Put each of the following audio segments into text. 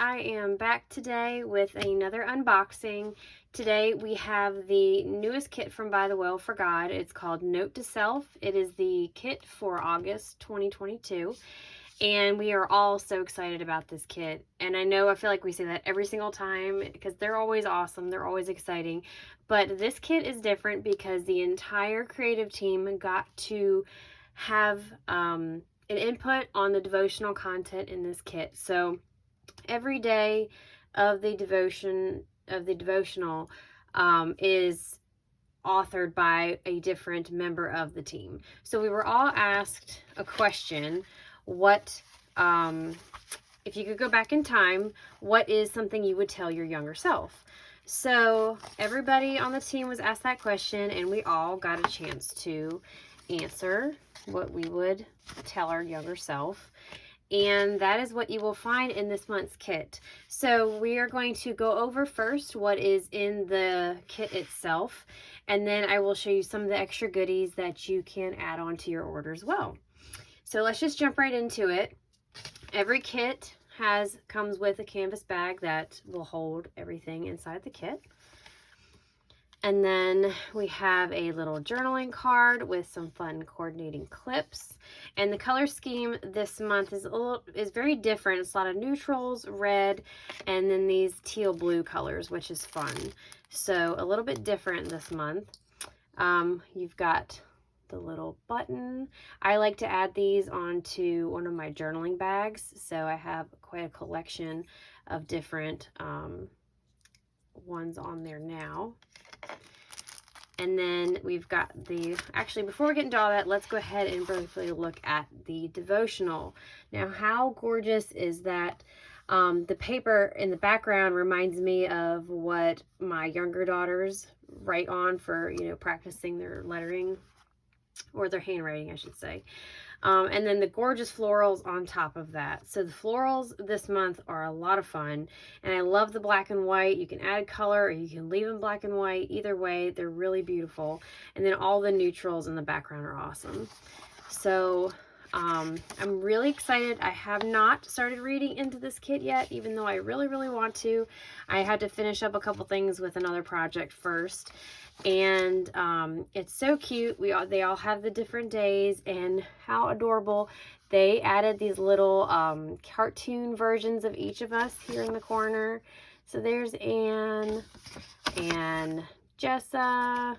I am back today with another unboxing. Today we have the newest kit from ByTheWell4God. It's called Note to Self. It is the kit for August 2022. And we are all so excited about this kit. And I feel like we say that every single time because they're always awesome. They're always exciting. But this kit is different because the entire creative team got to have an input on the devotional content in this kit. So every day of the devotional is authored by a different member of the team. So we were all asked a question: what if you could go back in time, what is something you would tell your younger self? So everybody on the team was asked that question, and we all got a chance to answer what we would tell our younger self. And that is what you will find in this month's kit. So we are going to go over first what is in the kit itself, and then I will show you some of the extra goodies that you can add on to your order as well. So let's just jump right into it. Every kit comes with a canvas bag that will hold everything inside the kit. And then we have a little journaling card with some fun coordinating clips. And the color scheme this month is very different. It's a lot of neutrals, red, and then these teal blue colors, which is fun. So a little bit different this month. You've got the little button. I like to add these onto one of my journaling bags. So I have quite a collection of different ones on there now. And then we've got actually before we get into all that, let's go ahead and briefly look at the devotional. Now, how gorgeous is that? The paper in the background reminds me of what my younger daughters write on for, practicing their lettering, or their handwriting, I should say. And then the gorgeous florals on top of that. So the florals this month are a lot of fun, and I love the black and white. You can add color or you can leave them black and white. Either way, they're really beautiful. And then all the neutrals in the background are awesome. So I'm really excited. I have not started reading into this kit yet, even though I really, really want to. I had to finish up a couple things with another project first. And it's so cute. They all have the different days, and how adorable. They added these little cartoon versions of each of us here in the corner. So there's Anne and Jessa.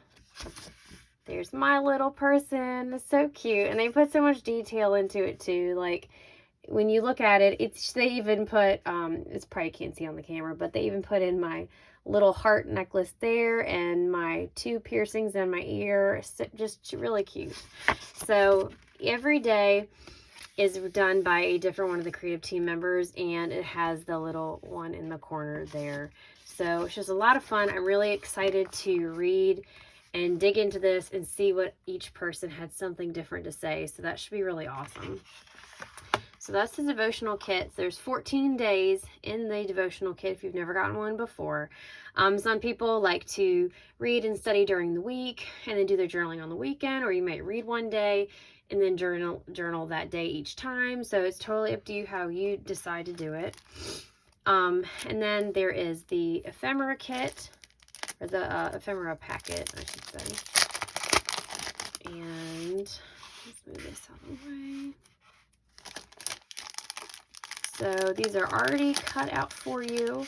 There's my little person. It's so cute. And they put so much detail into it too. Like, when you look at it, they even put, it's probably can't see on the camera, but they even put in my little heart necklace there and my 2 piercings in my ear. Just really cute. So every day is done by a different one of the creative team members, and it has the little one in the corner there. So it's just a lot of fun. I'm really excited to read and dig into this and see what each person had something different to say. So that should be really awesome. So that's the devotional kit. There's 14 days in the devotional kit if you've never gotten one before. Some people like to read and study during the week and then do their journaling on the weekend, or you might read one day and then journal that day each time. So it's totally up to you how you decide to do it. And then there is the ephemera kit, or the ephemera packet, I should say. And let's move this out of the way. So these are already cut out for you.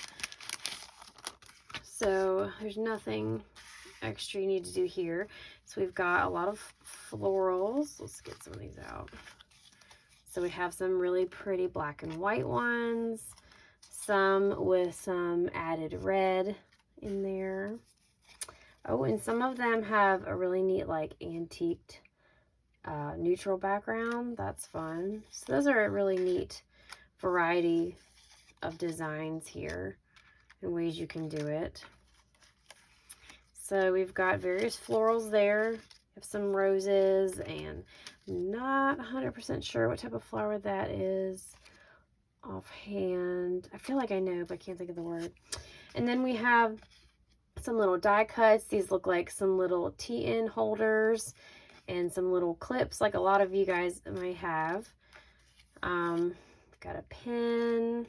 So there's nothing extra you need to do here. So we've got a lot of florals. Let's get some of these out. So we have some really pretty black and white ones, some with some added red in there. Oh, and some of them have a really neat, like, antiqued neutral background. That's fun. So those are a really neat variety of designs here and ways you can do it. So we've got various florals there. We have some roses, and not 100% sure what type of flower that is offhand. I feel like I know, but I can't think of the word. And then we have some little die cuts. These look like some little tea-in holders and some little clips like a lot of you guys may have. Got a pen,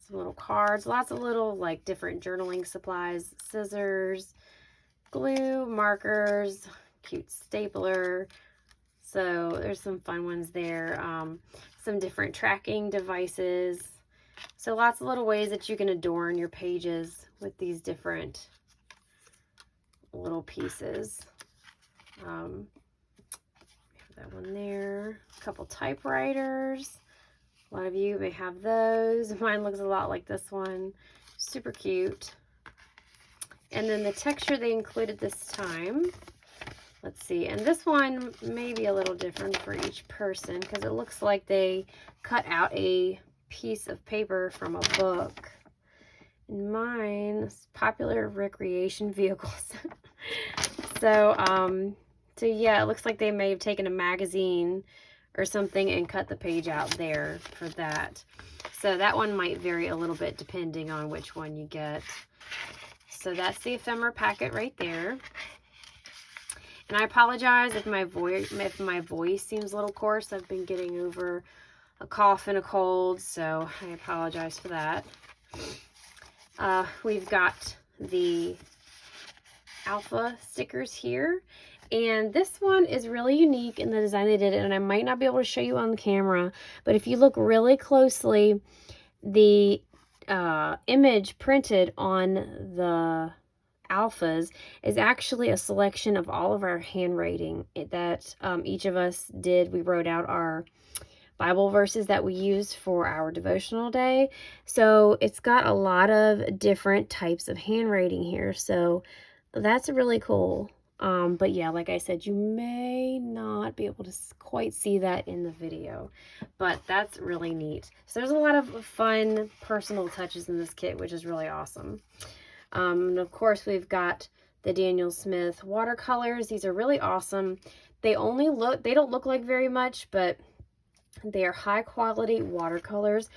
some little cards, lots of little like different journaling supplies, scissors, glue, markers, cute stapler. So there's some fun ones there. Some different tracking devices. So lots of little ways that you can adorn your pages with these different little pieces. That one there. A couple typewriters. A lot of you may have those. Mine looks a lot like this one. Super cute. And then the texture they included this time. Let's see. And this one may be a little different for each person because it looks like they cut out a piece of paper from a book. And mine is popular recreation vehicles. So yeah, it looks like they may have taken a magazine or something and cut the page out there for that. So that one might vary a little bit depending on which one you get. So that's the ephemera packet right there. And I apologize if my voice seems a little coarse. I've been getting over a cough and a cold, so I apologize for that. We've got the alpha stickers here. And this one is really unique in the design they did, and I might not be able to show you on the camera, but if you look really closely, the image printed on the alphas is actually a selection of all of our handwriting that each of us did. We wrote out our Bible verses that we used for our devotional day. So it's got a lot of different types of handwriting here. So that's really cool. But yeah, like I said, you may not be able to quite see that in the video, but that's really neat. So there's a lot of fun personal touches in this kit, which is really awesome. And of course, we've got the Daniel Smith watercolors. These are really awesome. They don't look like very much, but they are high quality watercolors.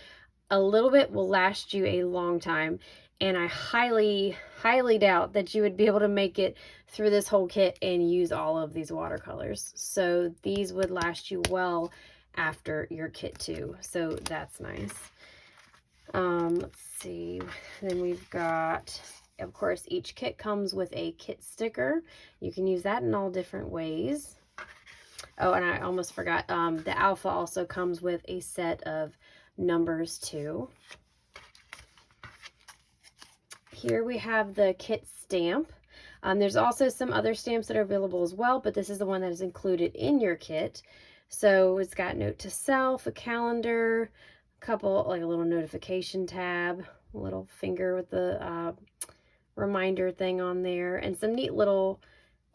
A little bit will last you a long time. And I highly, highly doubt that you would be able to make it through this whole kit and use all of these watercolors. So these would last you well after your kit too. So that's nice. Let's see. Then we've got, of course, each kit comes with a kit sticker. You can use that in all different ways. Oh, and I almost forgot. The alpha also comes with a set of numbers too. Here we have the kit stamp. There's also some other stamps that are available as well, but this is the one that is included in your kit. So it's got note to self, a calendar, a couple, like a little notification tab, a little finger with the reminder thing on there, and some neat little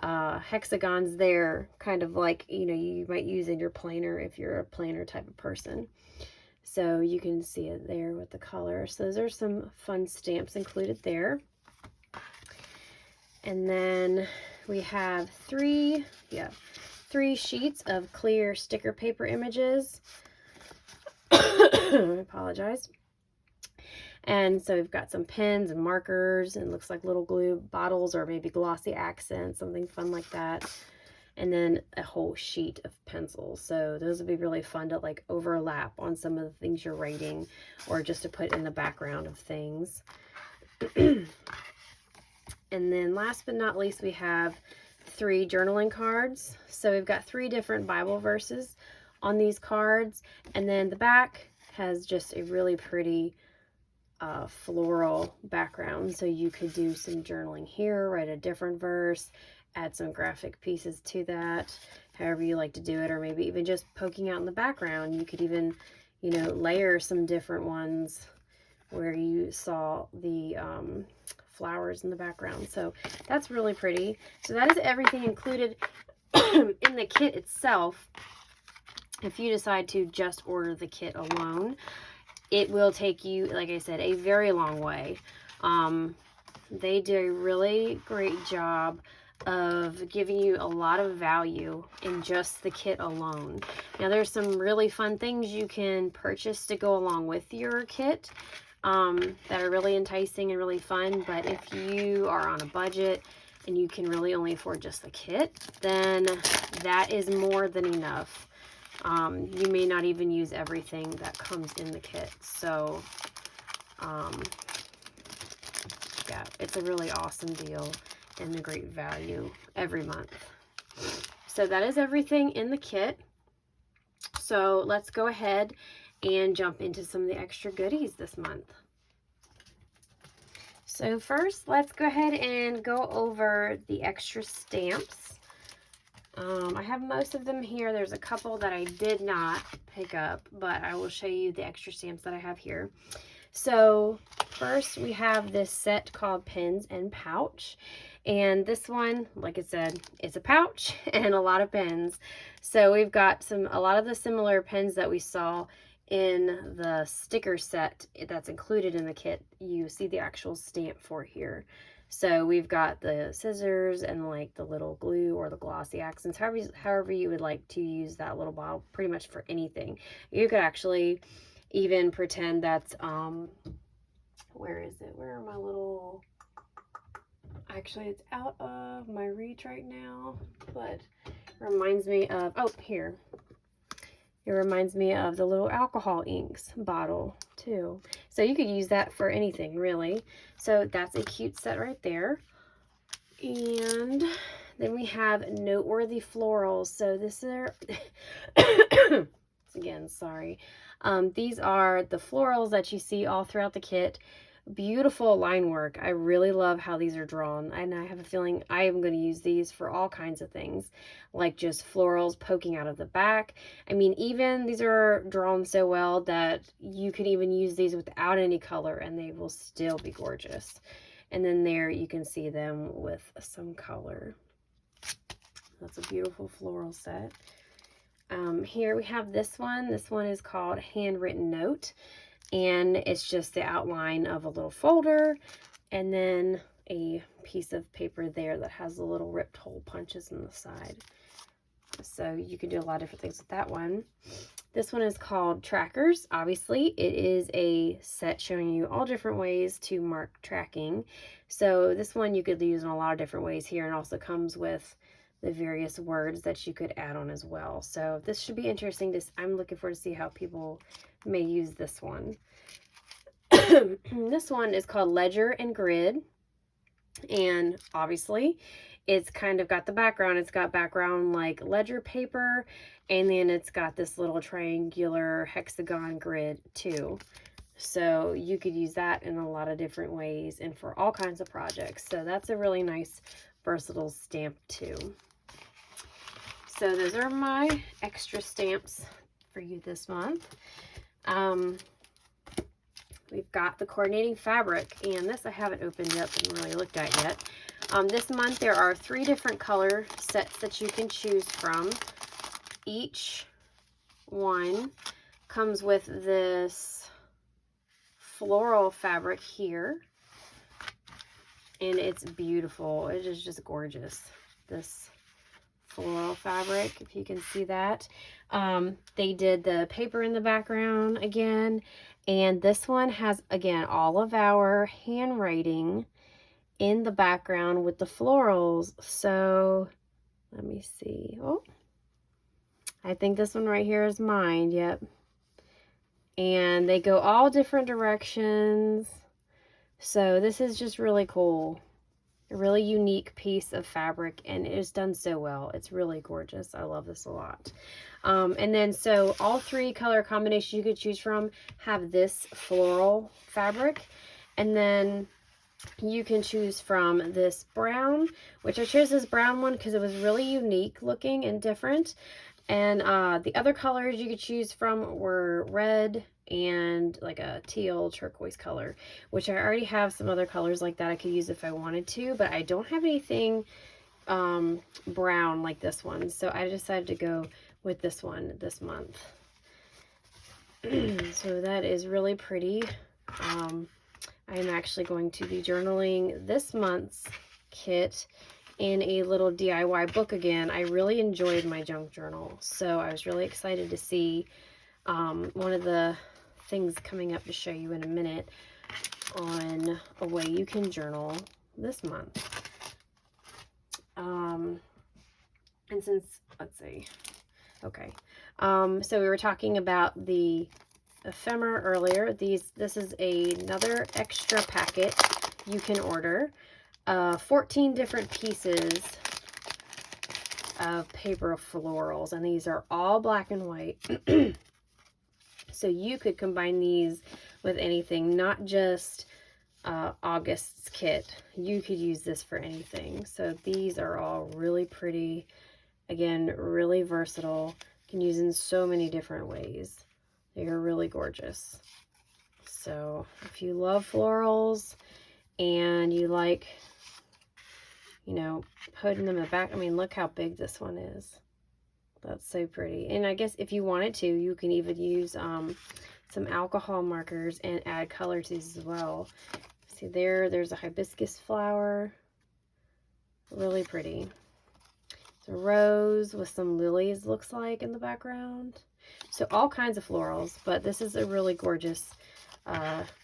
hexagons there, kind of like, you know, you might use in your planner if you're a planner type of person. So you can see it there with the color. So those are some fun stamps included there. And then we have three sheets of clear sticker paper images. I apologize. And so we've got some pens and markers, and looks like little glue bottles or maybe glossy accents, something fun like that. And then a whole sheet of pencils. So those would be really fun to like overlap on some of the things you're writing, or just to put in the background of things. And then last but not least, we have 3 journaling cards. So we've got 3 different Bible verses on these cards. And then the back has just a really pretty floral background. So you could do some journaling here, write a different verse, add some graphic pieces to that, however you like to do it, or maybe even just poking out in the background. You could even, you know, layer some different ones where you saw the flowers in the background. So that's really pretty. So that is everything included in the kit itself. If you decide to just order the kit alone, it will take you, like I said, a very long way. They do a really great job of giving you a lot of value in just the kit alone. Now there's some really fun things you can purchase to go along with your kit that are really enticing and really fun, but if you are on a budget and you can really only afford just the kit, then that is more than enough. You may not even use everything that comes in the kit. So Yeah, it's a really awesome deal and a great value every month. So that is everything in the kit. So let's go ahead and jump into some of the extra goodies this month. So first, let's go ahead and go over the extra stamps. I have most of them here. There's a couple that I did not pick up, but I will show you the extra stamps that I have here. So first we have this set called Pens and Pouch. And this one, like I said, it's a pouch and a lot of pens. So we've got a lot of the similar pens that we saw in the sticker set that's included in the kit. You see the actual stamp for here. So we've got the scissors and like the little glue or the glossy accents, however you would like to use that little bottle, pretty much for anything. You could actually even pretend that's, where is it? Where are my little, actually it's out of my reach right now, but it reminds me of, oh, here. It reminds me of the little alcohol inks bottle too. So you could use that for anything really. So that's a cute set right there. And then we have Noteworthy Florals. So this is, again, sorry. These are the florals that you see all throughout the kit. Beautiful line work. I really love how these are drawn, and I have a feeling I am going to use these for all kinds of things, like just florals poking out of the back. I mean, even these are drawn so well that you could even use these without any color and they will still be gorgeous. And then there you can see them with some color. That's a beautiful floral set. Here we have this one. This one is called Handwritten Note. And it's just the outline of a little folder and then a piece of paper there that has the little ripped hole punches in the side. So you can do a lot of different things with that one. This one is called Trackers. Obviously, it is a set showing you all different ways to mark tracking. So this one you could use in a lot of different ways here, and also comes with the various words that you could add on as well. So this should be interesting. I'm looking forward to see how people may use this one. This one is called Ledger and Grid, and obviously it's kind of got the background. It's got background like ledger paper, and then it's got this little triangular hexagon grid too. So you could use that in a lot of different ways and for all kinds of projects. So that's a really nice versatile stamp too. So those are my extra stamps for you this month. We've got the coordinating fabric, and this I haven't opened up and really looked at yet. This month there are 3 different color sets that you can choose from. Each one comes with this floral fabric here, and it's beautiful. It is just gorgeous, this floral fabric, if you can see that. They did the paper in the background again, and this one has, again, all of our handwriting in the background with the florals. So let me see. Oh, I think this one right here is mine. Yep. And they go all different directions. So this is just really cool. A really unique piece of fabric, and it is done so well. It's really gorgeous. I love this a lot. And then so all 3 color combinations you could choose from have this floral fabric, and then you can choose from this brown, which I chose this brown one because it was really unique looking and different. And the other colors you could choose from were red and like a teal turquoise color, which I already have some other colors like that I could use if I wanted to, but I don't have anything brown like this one, so I decided to go with this one this month. So that is really pretty. I'm actually going to be journaling this month's kit in a little DIY book again. I really enjoyed my junk journal, so I was really excited to see one of the things coming up to show you in a minute on a way you can journal this month. And since, let's see, okay, so we were talking about the ephemera earlier. This is another extra packet you can order. 14 different pieces of paper florals, and these are all black and white. So you could combine these with anything, not just August's kit. You could use this for anything. So these are all really pretty. Again, really versatile. You can use in so many different ways. They are really gorgeous. So if you love florals and you like, you know, putting them in the back, I mean, look how big this one is. That's so pretty. And I guess if you wanted to, you can even use some alcohol markers and add color to these as well. See there's a hibiscus flower. Really pretty. It's a rose with some lilies, looks like, in the background. So all kinds of florals, but this is a really gorgeous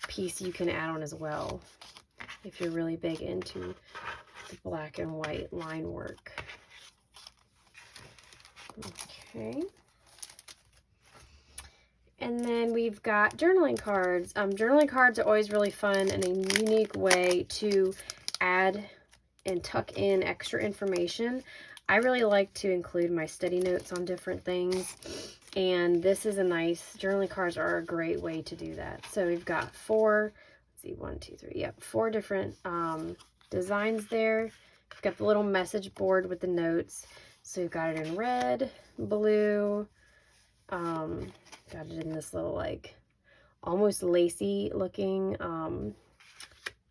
piece you can add on as well if you're really big into the black and white line work. Okay. And then we've got journaling cards. Journaling cards are always really fun and a unique way to add and tuck in extra information. I really like to include my study notes on different things, and this is a nice, journaling cards are a great way to do that. So we've got four, let's see, 1, 2, 3, yep, 4 different designs there. We've got the little message board with the notes. So we've got it in red, blue, got it in this little, like, almost lacy looking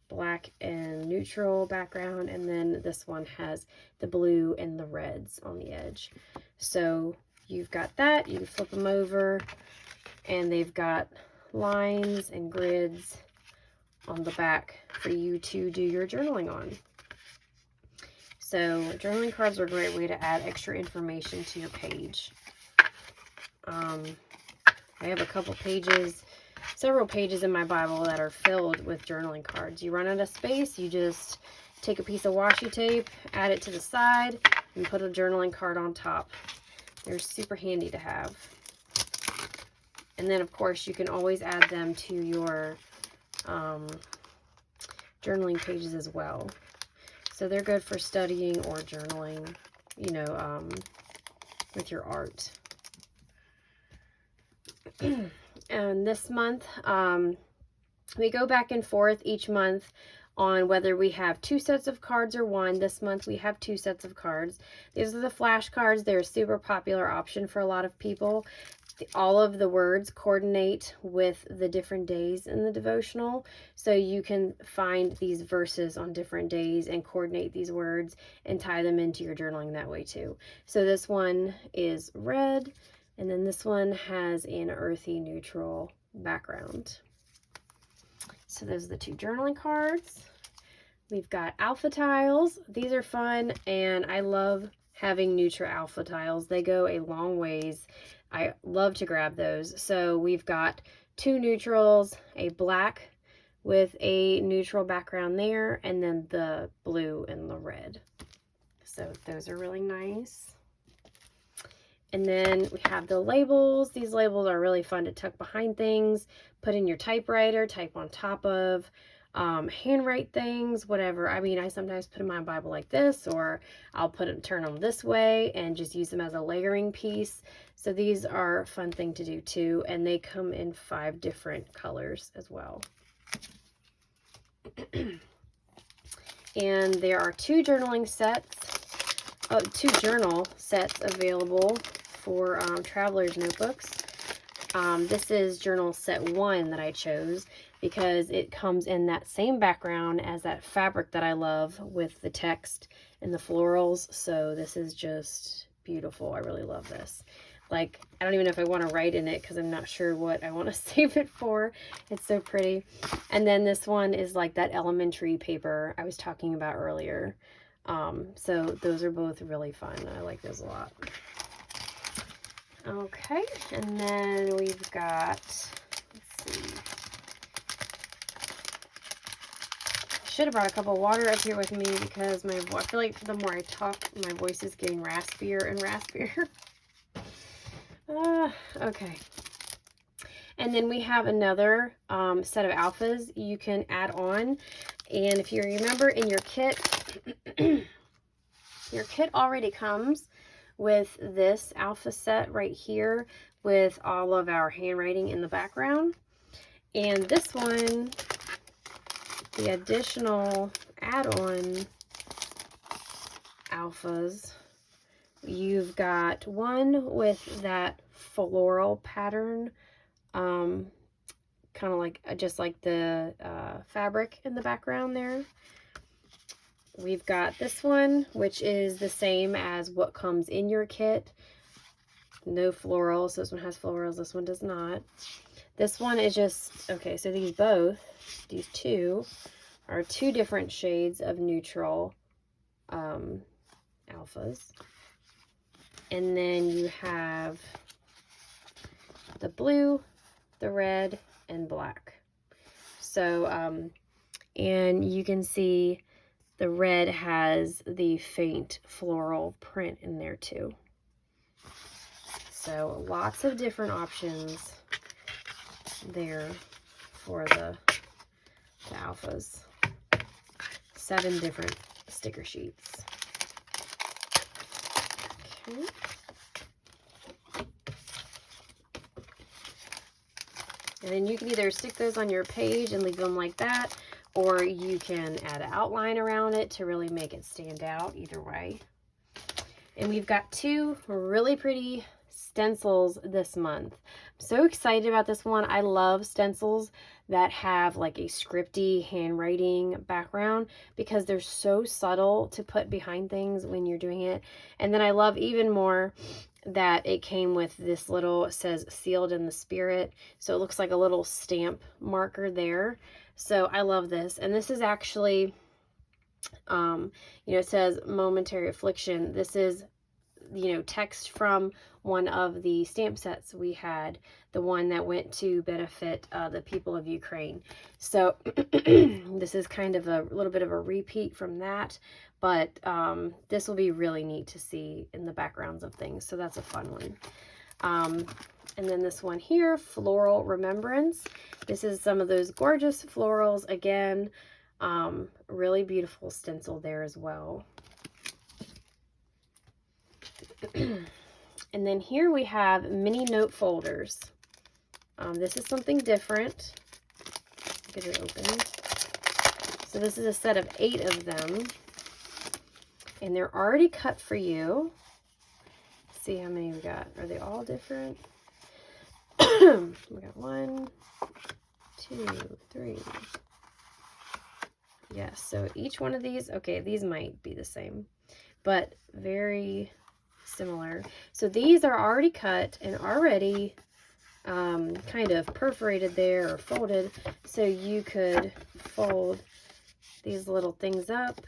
black and neutral background, and then this one has the blue and the reds on the edge. So you've got that, you can flip them over, and they've got lines and grids on the back for you to do your journaling on. So journaling cards are a great way to add extra information to your page. I have a couple pages, several pages in my Bible that are filled with journaling cards. You run out of space, you just take a piece of washi tape, add it to the side, and put a journaling card on top. They're super handy to have. And then, of course, you can always add them to your journaling pages as well. So they're good for studying or journaling, you know, with your art. And this month, we go back and forth each month on whether we have 2 sets of cards or 1. This month we have 2 sets of cards. These are the flash cards. They're a super popular option for a lot of people. All of the words coordinate with the different days in the devotional. So you can find these verses on different days and coordinate these words and tie them into your journaling that way too. So this one is red, and then this one has an earthy neutral background. So those are the 2 journaling cards. We've got alpha tiles. These are fun, and I love having neutral alpha tiles. They go a long ways. I love to grab those. So we've got 2 neutrals, a black with a neutral background there, and then the blue and the red. So those are really nice. And then we have the labels. These labels are really fun to tuck behind things, put in your typewriter, type on top of, handwrite things, whatever. I mean, I sometimes put in my Bible like this, or I'll turn them this way and just use them as a layering piece. So these are a fun thing to do too, and they come in 5 different colors as well. And there are 2 journaling sets, 2 journal sets available for traveler's notebooks. This is journal set 1 that I chose because it comes in that same background as that fabric that I love with the text and the florals. So this is just beautiful. I really love this. Like, I don't even know if I want to write in it because I'm not sure what I want to save it for. It's so pretty. And then this one is like that elementary paper I was talking about earlier. So those are both really fun. I like those a lot. Okay, and then we've got, let's see. Should have brought a cup of water up here with me because I feel like the more I talk, my voice is getting raspier and raspier. Okay. And then we have another set of alphas you can add on. And if you remember in your kit, your kit already comes with this alpha set right here with all of our handwriting in the background. And this one, the additional add-on alphas, you've got one with that floral pattern, kind of like just like the fabric in the background there. We've got this one, which is the same as what comes in your kit. No florals. This one has florals. This one does not. This one is just, okay, so these two, are two different shades of neutral alphas. And then you have the blue, the red, and black. So, and you can see the red has the faint floral print in there too. So lots of different options there for the alphas. 7 different sticker sheets. Okay. And then you can either stick those on your page and leave them like that, or you can add an outline around it to really make it stand out, either way. And we've got 2 really pretty stencils this month. I'm so excited about this one. I love stencils that have like a scripty handwriting background because they're so subtle to put behind things when you're doing it. And then I love even more that it came with this little, it says sealed in the spirit. So it looks like a little stamp marker there. So I love this. And this is actually, it says momentary affliction. This is, text from one of the stamp sets we had, the one that went to benefit the people of Ukraine. So this is kind of a little bit of a repeat from that, but this will be really neat to see in the backgrounds of things. So that's a fun one. And then this one here, Floral Remembrance. This is some of those gorgeous florals again. Really beautiful stencil there as well. And then here we have mini note folders. This is something different. Get it open. So this is a set of 8 of them. And they're already cut for you. Let's see how many we got. Are they all different? We got 1, 2, 3. Yes, so each one of these, okay, these might be the same, but very similar. So these are already cut and already kind of perforated there or folded, so you could fold these little things up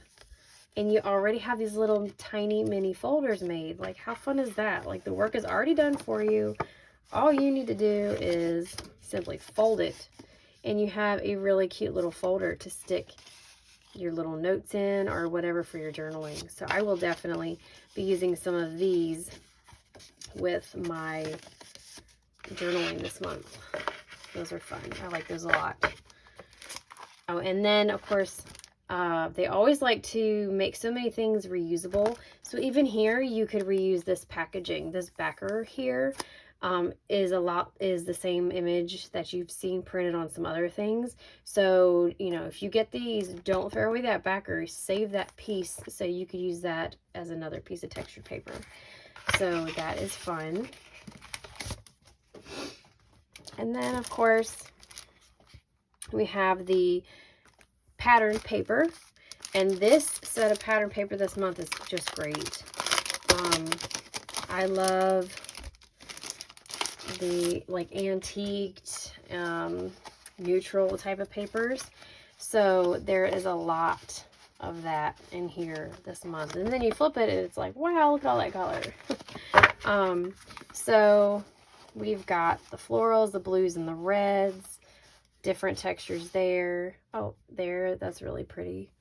and you already have these little tiny mini folders made. Like, how fun is that? Like, the work is already done for you. All you need to do is simply fold it and you have a really cute little folder to stick your little notes in or whatever for your journaling. So I will definitely be using some of these with my journaling this month. Those are fun. I like those a lot. Oh, and then of course, they always like to make so many things reusable. So even here, you could reuse this packaging. This backer here is the same image that you've seen printed on some other things. So, if you get these, don't throw away that backer. Save that piece so you could use that as another piece of textured paper. So that is fun. And then, of course, we have the pattern paper. And this set of pattern paper this month is just great. I love the antiqued neutral type of papers. So there is a lot of that in here this month. And then you flip it and it's like, wow, look at all that color. So we've got the florals, the blues, and the reds. Different textures there. Oh, there, that's really pretty.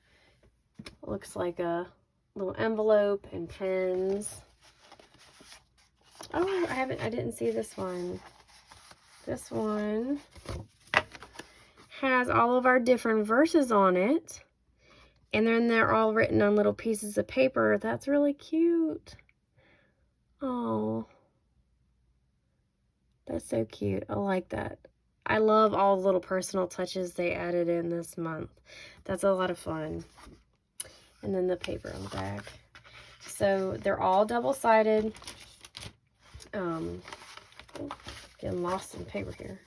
Looks like a little envelope and pens. Oh, I didn't see this one. This one has all of our different verses on it. And then they're all written on little pieces of paper. That's really cute. Oh, that's so cute. I like that. I love all the little personal touches they added in this month. That's a lot of fun. And then the paper on the back. So they're all double-sided. Getting lost in paper here.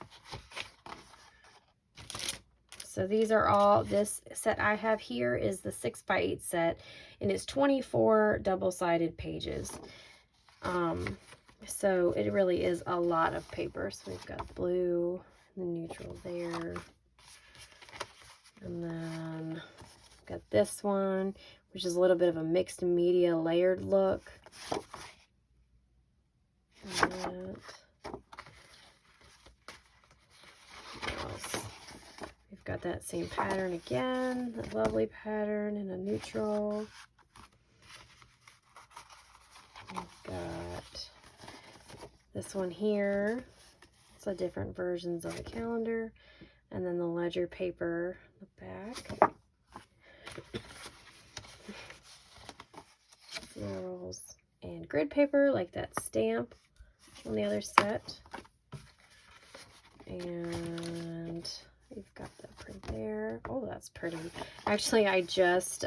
So these are all, this set I have here is the 6x8 set, and it's 24 double-sided pages. So it really is a lot of paper. So we've got blue, the neutral there. And then got this one, which is a little bit of a mixed media layered look. And what else? We've got that same pattern again, that lovely pattern in a neutral. We've got this one here. It's a different versions of the calendar. And then the ledger paper, the back. Florals and grid paper, like that stamp on the other set. And we've got the print there. Oh, that's pretty. Actually, I just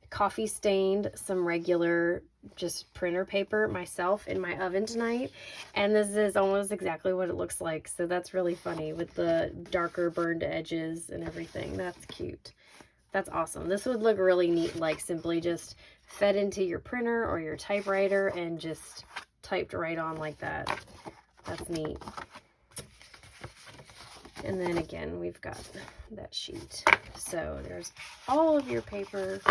coffee stained some regular just printer paper myself in my oven tonight, and this is almost exactly what it looks like. So that's really funny with the darker burned edges and everything. That's cute. That's awesome. This would look really neat, like simply just fed into your printer or your typewriter and just typed right on like that. That's neat. And then again, we've got that sheet. So there's all of your paper.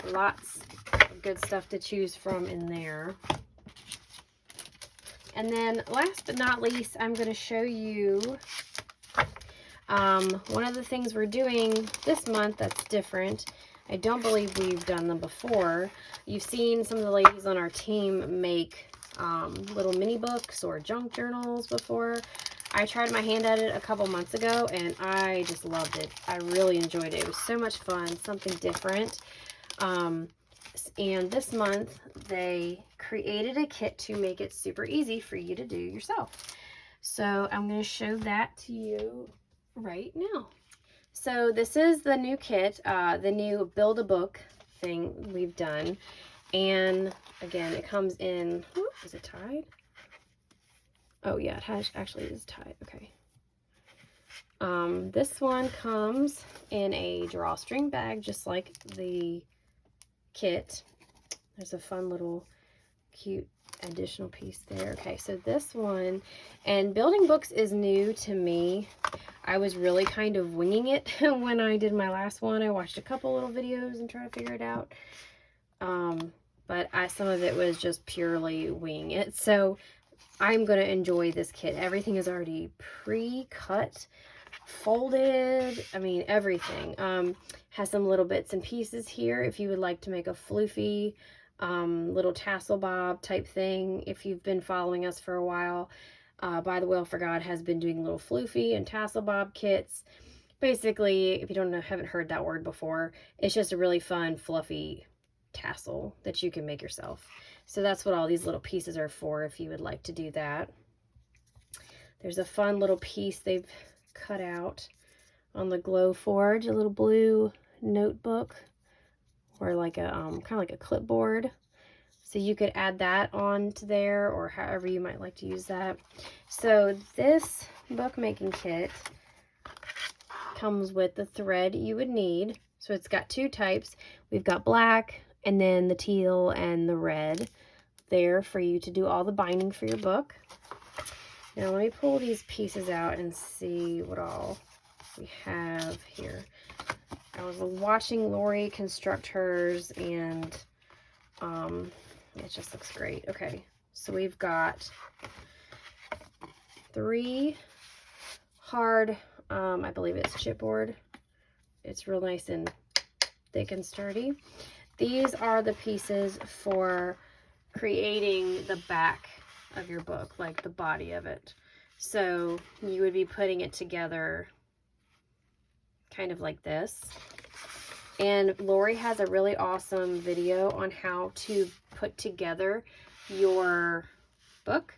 Lots of good stuff to choose from in there. And then last but not least, I'm going to show you one of the things we're doing this month that's different. I don't believe we've done them before. You've seen some of the ladies on our team make little mini books or junk journals before. I tried my hand at it a couple months ago and I just loved it. I really enjoyed it. It was so much fun, something different. And this month they created a kit to make it super easy for you to do yourself. So I'm going to show that to you right now. So this is the new kit, the new build a book thing we've done. And again, it comes in, is it tied? Oh yeah, it actually is tied. Okay. This one comes in a drawstring bag, just like the kit. There's a fun little cute additional piece there. Okay, so this one, and building books is new to me. I was really kind of winging it when I did my last one. I watched a couple little videos and tried to figure it out. But some of it was just purely winging it. So I'm going to enjoy this kit. Everything is already pre-cut, folded. I mean, everything. Has some little bits and pieces here if you would like to make a floofy little tassel bob type thing. If you've been following us for a while, ByTheWell4God has been doing little floofy and tassel bob kits. Basically, if you haven't heard that word before, it's just a really fun, fluffy tassel that you can make yourself. So that's what all these little pieces are for if you would like to do that. There's a fun little piece they've cut out on the Glow Forge, a little blue notebook or like a kind of like a clipboard. So you could add that on to there or however you might like to use that. So this bookmaking kit comes with the thread you would need. So it's got two types. We've got black and then the teal and the red there for you to do all the binding for your book. Now let me pull these pieces out and see what all we have here. I was watching Lori construct hers and it just looks great. Okay, so we've got 3 hard, I believe it's chipboard. It's real nice and thick and sturdy. These are the pieces for creating the back of your book, like the body of it. So you would be putting it together kind of like this. And Lori has a really awesome video on how to put together your book.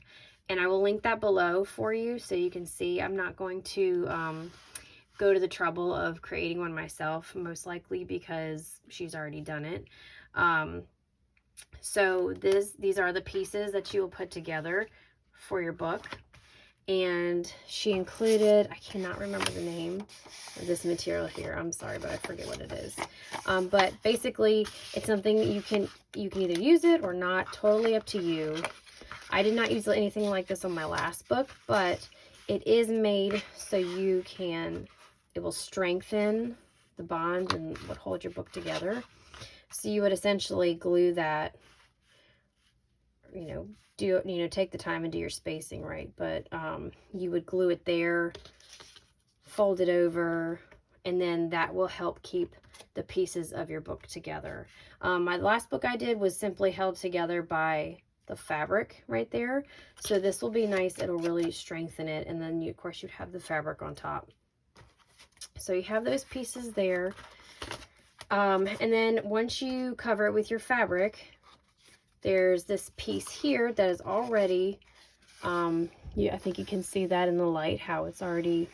And I will link that below for you so you can see. I'm not going to go to the trouble of creating one myself, most likely because she's already done it. So these are the pieces that you will put together for your book. And she included, I cannot remember the name of this material here. I'm sorry, but I forget what it is. But basically, it's something you can either use it or not. Totally up to you. I did not use anything like this on my last book, but it is made so it will strengthen the bond and what holds your book together. So you would essentially glue that, take the time and do your spacing right, but you would glue it there, fold it over, and then that will help keep the pieces of your book together. My last book I did was simply held together by the fabric right there, so this will be nice. It'll really strengthen it, and then of course you'd have the fabric on top. So you have those pieces there, and then once you cover it with your fabric, there's this piece here that is already, I think you can see that in the light, how it's already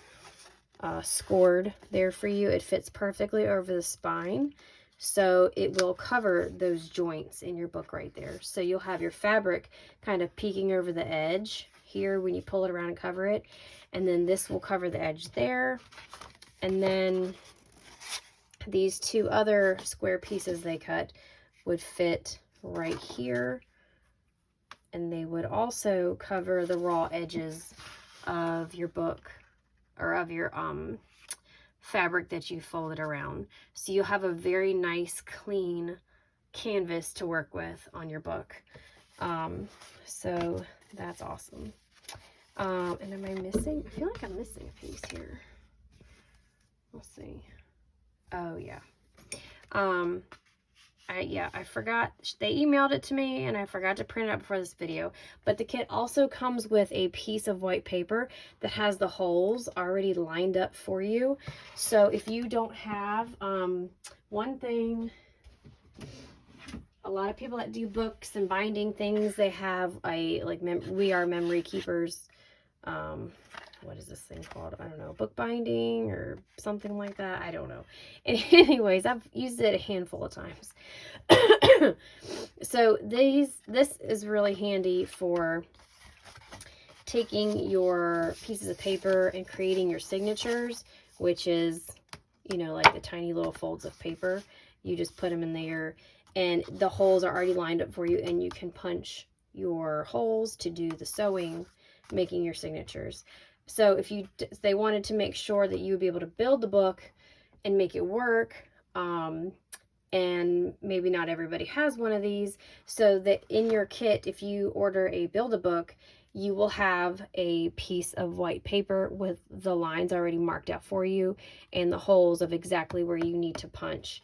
scored there for you. It fits perfectly over the spine, so it will cover those joints in your book right there. So you'll have your fabric kind of peeking over the edge here when you pull it around and cover it, and then this will cover the edge there, and then these two other square pieces they cut would fit right here, and they would also cover the raw edges of your book, or of your fabric that you folded around. So you'll have a very nice clean canvas to work with on your book. So that's awesome. And am I missing? I feel like I'm missing a piece here. Let's see. Oh yeah. I forgot. They emailed it to me and I forgot to print it out before this video. But the kit also comes with a piece of white paper that has the holes already lined up for you. So if you don't have, one thing, a lot of people that do books and binding things, they have a, like, We Are Memory Keepers, what is this thing called? I don't know, book binding or something like that. I don't know. And anyways, I've used it a handful of times. So this is really handy for taking your pieces of paper and creating your signatures, which is, like the tiny little folds of paper. You just put them in there and the holes are already lined up for you, and you can punch your holes to do the sewing, making your signatures. So if they wanted to make sure that you would be able to build the book and make it work, and maybe not everybody has one of these, so that in your kit, if you order a Build-A-Book, you will have a piece of white paper with the lines already marked out for you and the holes of exactly where you need to punch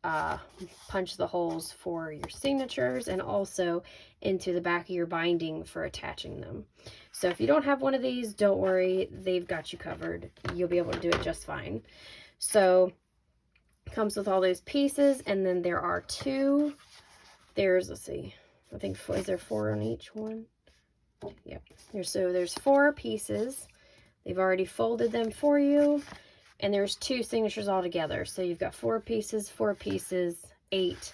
the holes for your signatures, and also into the back of your binding for attaching them. So if you don't have one of these, don't worry, they've got you covered. You'll be able to do it just fine. So it comes with all those pieces, and then there are let's see, I think is there 4 on each one? Yep. There's 4 pieces. They've already folded them for you. And there's 2 signatures all together. So you've got 4 pieces, 8.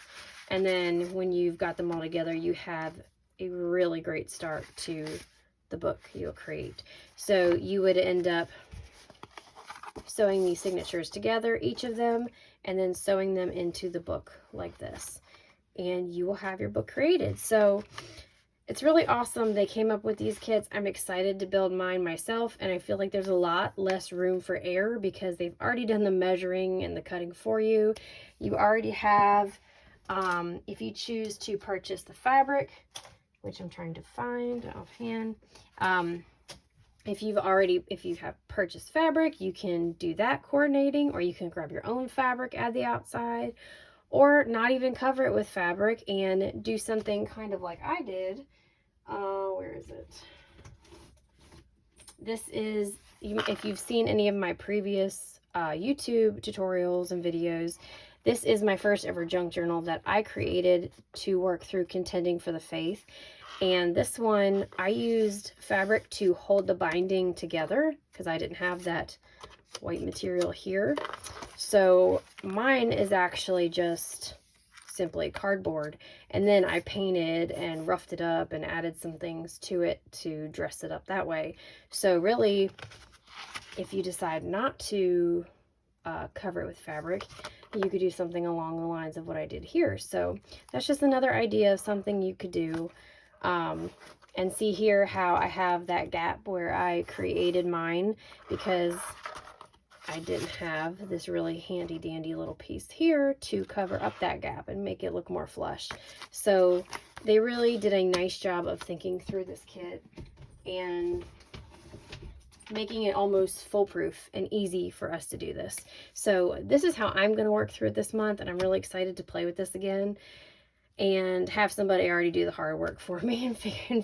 And then when you've got them all together, you have a really great start to the book you'll create. So you would end up sewing these signatures together, each of them, and then sewing them into the book like this. And you will have your book created. So it's really awesome they came up with these kits. I'm excited to build mine myself, and I feel like there's a lot less room for error because they've already done the measuring and the cutting for you. You already have, if you choose to purchase the fabric, which I'm trying to find offhand, if you have purchased fabric, you can do that coordinating, or you can grab your own fabric at the outside, or not even cover it with fabric and do something kind of like I did. Where is it? This is, if you've seen any of my previous YouTube tutorials and videos, this is my first ever junk journal that I created to work through contending for the faith. And this one, I used fabric to hold the binding together because I didn't have that white material here. So mine is actually just simply cardboard, and then I painted and roughed it up and added some things to it to dress it up that way. So really, if you decide not to cover it with fabric, you could do something along the lines of what I did here. So that's just another idea of something you could do. And see here how I have that gap where I created mine because I didn't have this really handy dandy little piece here to cover up that gap and make it look more flush. So they really did a nice job of thinking through this kit and making it almost foolproof and easy for us to do this. So this is how I'm going to work through it this month, and I'm really excited to play with this again and have somebody already do the hard work for me and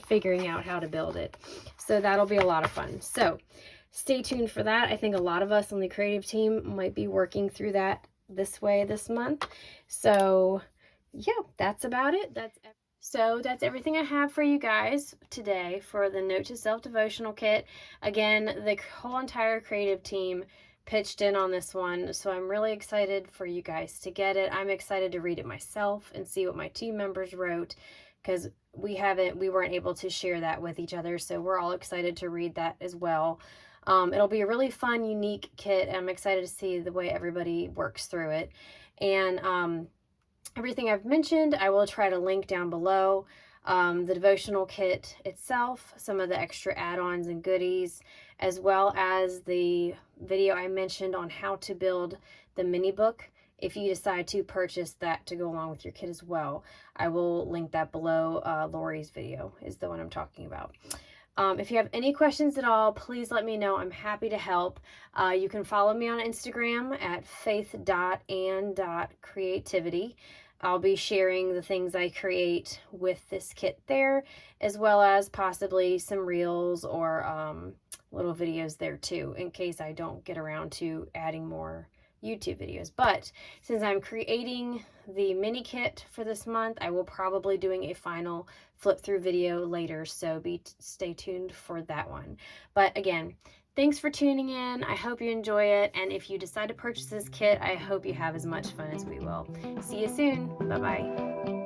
figuring out how to build it. So that'll be a lot of fun. So stay tuned for that. I think a lot of us on the creative team might be working through that this way this month. So yeah, that's about it. So that's everything I have for you guys today for the Note to Self devotional kit. Again, the whole entire creative team pitched in on this one, so I'm really excited for you guys to get it. I'm excited to read it myself and see what my team members wrote, because we weren't able to share that with each other, so we're all excited to read that as well. It'll be a really fun, unique kit. I'm excited to see the way everybody works through it. And everything I've mentioned, I will try to link down below. The devotional kit itself, some of the extra add-ons and goodies, as well as the video I mentioned on how to build the mini book. If you decide to purchase that to go along with your kit as well, I will link that below. Lori's video is the one I'm talking about. If you have any questions at all, please let me know. I'm happy to help. You can follow me on Instagram at Faith.and.creativity. I'll be sharing the things I create with this kit there, as well as possibly some reels or little videos there too, in case I don't get around to adding more YouTube videos. But since I'm creating the mini kit for this month, I will probably doing a final flip through video later, so stay tuned for that one. But again, thanks for tuning in. I hope you enjoy it, and if you decide to purchase this kit, I hope you have as much fun as we will. See you soon. Bye-bye.